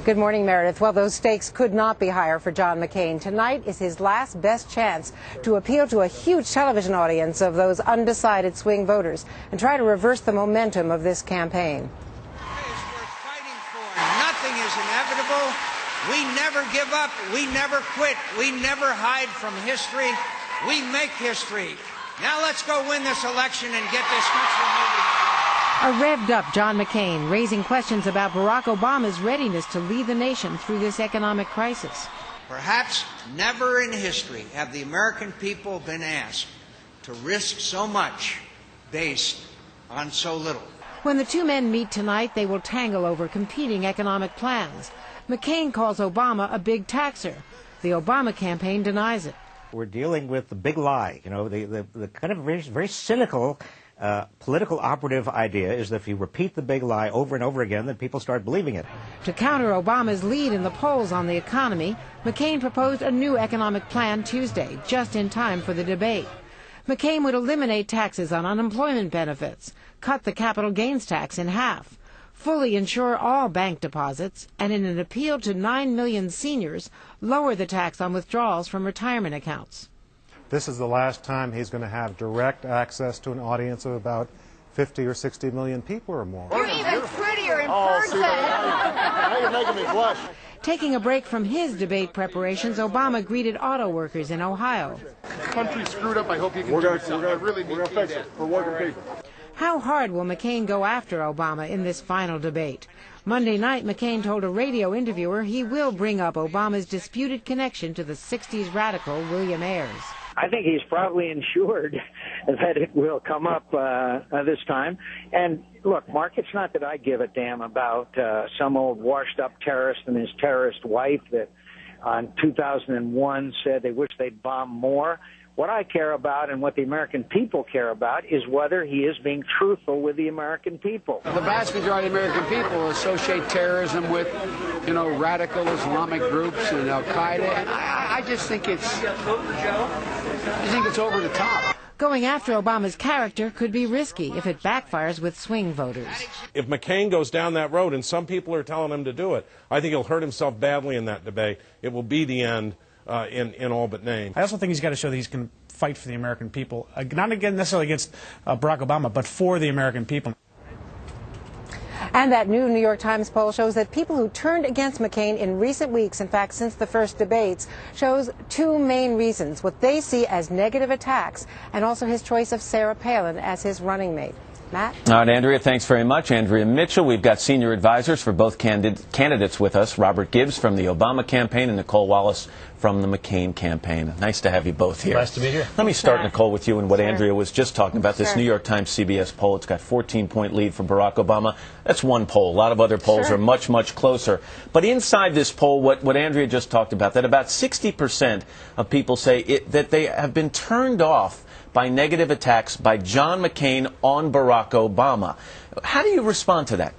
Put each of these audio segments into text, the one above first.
Good morning, Meredith. Well, those stakes could not be higher for John McCain. Tonight is his last best chance to appeal to a huge television audience of those undecided swing voters and try to reverse the momentum of this campaign. It's worth fighting for. Nothing is inevitable. We never give up. We never quit. We never hide from history. We make history. Now let's go win this election and get this country moving. A revved-up John McCain raising questions about Barack Obama's readiness to lead the nation through this economic crisis. Perhaps never in history have the American people been asked to risk so much based on so little. When the two men meet tonight, they will tangle over competing economic plans. McCain calls Obama a big taxer. The Obama campaign denies it. We're dealing with the big lie, the kind of very cynical political operative idea is that if you repeat the big lie over and over again, then people start believing it. To counter Obama's lead in the polls on the economy, McCain proposed a new economic plan Tuesday, just in time for the debate. McCain would eliminate taxes on unemployment benefits, cut the capital gains tax in half, fully insure all bank deposits, and in an appeal to 9 million seniors, lower the tax on withdrawals from retirement accounts. This is the last time he's going to have direct access to an audience of about 50 or 60 million people or more. You're even prettier in person. Now you're making me blush. Taking a break from his debate preparations, Obama greeted auto workers in Ohio. The country's screwed up. I hope you can do something. I really need to fix it for working people. How hard will McCain go after Obama in this final debate? Monday night, McCain told a radio interviewer he will bring up Obama's disputed connection to the 60s radical William Ayers. I think he's probably ensured that it will come up this time. And look, Mark, it's not that I give a damn about some old washed-up terrorist and his terrorist wife that on 2001 said they wish they'd bomb more. What I care about and what the American people care about is whether he is being truthful with the American people. The vast majority of American people associate terrorism with, radical Islamic groups and Al-Qaeda. And I just think it's over the top. Going after Obama's character could be risky if it backfires with swing voters. If McCain goes down that road, and some people are telling him to do it, I think he'll hurt himself badly in that debate. It will be the end. In all but name. I also think he's got to show that he's going to fight for the American people, not again necessarily against Barack Obama, but for the American people. And that new New York Times poll shows that people who turned against McCain in recent weeks, in fact since the first debates, shows two main reasons: what they see as negative attacks and also his choice of Sarah Palin as his running mate. Matt? All right, Andrea, thanks very much. Andrea Mitchell. We've got senior advisors for both candidates with us, Robert Gibbs from the Obama campaign and Nicole Wallace from the McCain campaign. Nice to have you both here. Nice to be here. Let me start, Nicole, with you and what Andrea was just talking about, this New York Times CBS poll. It's got 14-point lead for Barack Obama. That's one poll. A lot of other polls are much, much closer. But inside this poll, what Andrea just talked about, that about 60% of people say that they have been turned off by negative attacks by John McCain on Barack Obama. How do you respond to that?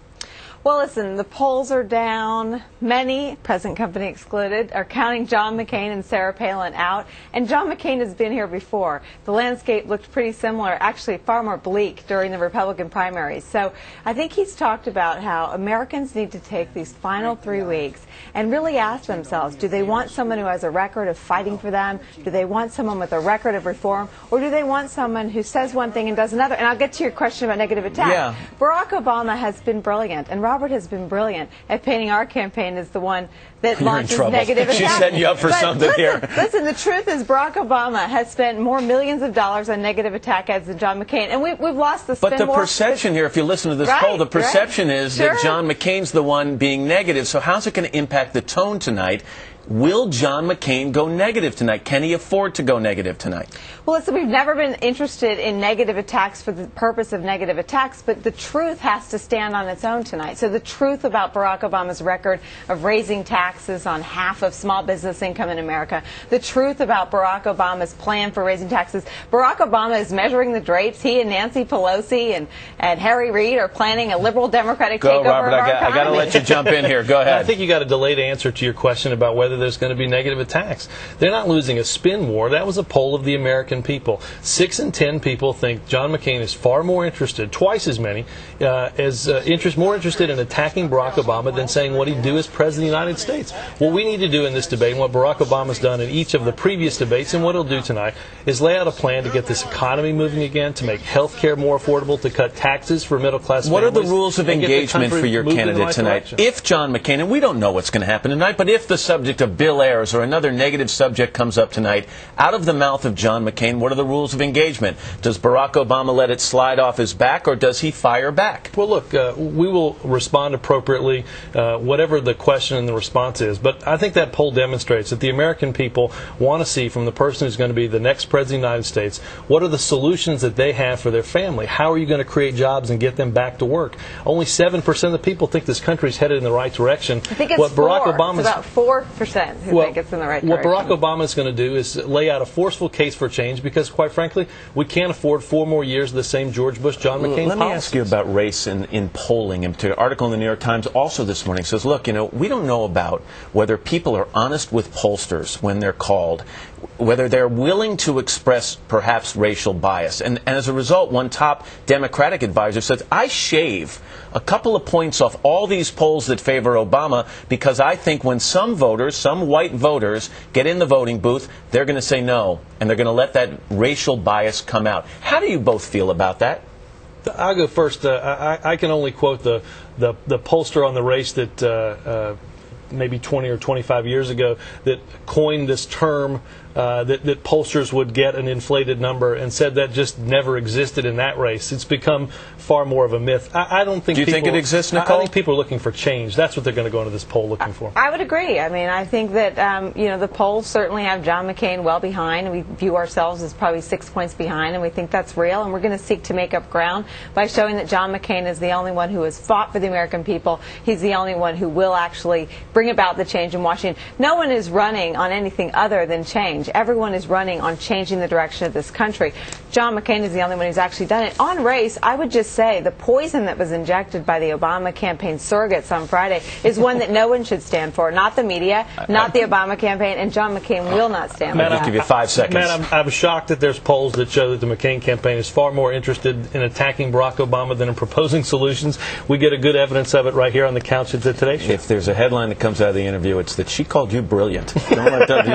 Well, listen, the polls are down. Many, present company excluded, are counting John McCain and Sarah Palin out. And John McCain has been here before. The landscape looked pretty similar, actually far more bleak during the Republican primaries. So I think he's talked about how Americans need to take these final 3 weeks and really ask themselves, do they want someone who has a record of fighting for them? Do they want someone with a record of reform? Or do they want someone who says one thing and does another? And I'll get to your question about negative attack. Yeah. Barack Obama has been brilliant, and Robert has been brilliant at painting our campaign as the one that launches negative attacks. She's setting you up for something here. Listen, the truth is Barack Obama has spent more millions of dollars on negative attack ads than John McCain, and we've lost the spin war. But the perception here, if you listen to this poll, the perception is that John McCain's the one being negative. So how's it going to impact the tone tonight? Will John McCain go negative tonight? Can he afford to go negative tonight? Well, listen, we've never been interested in negative attacks for the purpose of negative attacks, but the truth has to stand on its own tonight. So the truth about Barack Obama's record of raising taxes on half of small business income in America, the truth about Barack Obama's plan for raising taxes. Barack Obama is measuring the drapes. He and Nancy Pelosi and Harry Reid are planning a liberal Democratic takeover Robert, of our economy. I got to let you jump in here. Go ahead. I think you got a delayed answer to your question about whether whether there's going to be negative attacks. They're not losing a spin war. That was a poll of the American people. 6 in 10 people think John McCain is far more interested, twice as many, more interested in attacking Barack Obama than saying what he'd do as President of the United States. What we need to do in this debate, and what Barack Obama's done in each of the previous debates, and what he'll do tonight, is lay out a plan to get this economy moving again, to make health care more affordable, to cut taxes for middle-class families. What are the rules of engagement for your candidate tonight? If John McCain, and we don't know what's going to happen tonight, but if the subject of Bill Ayers or another negative subject comes up tonight, out of the mouth of John McCain, what are the rules of engagement? Does Barack Obama let it slide off his back, or does he fire back? Well, look, we will respond appropriately, whatever the question and the response is. But I think that poll demonstrates that the American people want to see from the person who's going to be the next President of the United States, what are the solutions that they have for their family? How are you going to create jobs and get them back to work? Only 7% of the people think this country is headed in the right direction. I think it's about 4% who think it's in the right direction. What Barack Obama is going to do is lay out a forceful case for change, because, quite frankly, we can't afford 4 more years of the same George Bush, John McCain Let me ask you about race in polling. In particular, article in the New York Times also this morning says, look, we don't know about whether people are honest with pollsters when they're called, whether they're willing to express perhaps racial bias. And as a result, one top Democratic advisor says, I shave a couple of points off all these polls that favor Obama because I think when some voters, some white voters, get in the voting booth, they're going to say no, and they're going to let that racial bias come out. How do you both feel about that? I'll go first. I can only quote the pollster on the race that maybe 20 or 25 years ago that coined this term that pollsters would get an inflated number, and said that just never existed in that race. It's become far more of a myth. I don't think. Do you think it exists, Nicole? I think people are looking for change. That's what they're going to go into this poll looking for. I would agree. I mean, I think that the polls certainly have John McCain well behind. We view ourselves as probably 6 points behind, and we think that's real. And we're going to seek to make up ground by showing that John McCain is the only one who has fought for the American people. He's the only one who will actually bring about the change in Washington. No one is running on anything other than change. Everyone is running on changing the direction of this country. John McCain is the only one who's actually done it. On race, I would just say the poison that was injected by the Obama campaign surrogates on Friday is one that no one should stand for. Not the media, not the Obama campaign, and John McCain will not stand for that. I'll give you 5 seconds. Matt, I'm shocked that there's polls that show that the McCain campaign is far more interested in attacking Barack Obama than in proposing solutions. We get a good evidence of it right here on the couch at the Today Show. If there's a headline that comes out of the interview, it's that she called you brilliant. Don't let that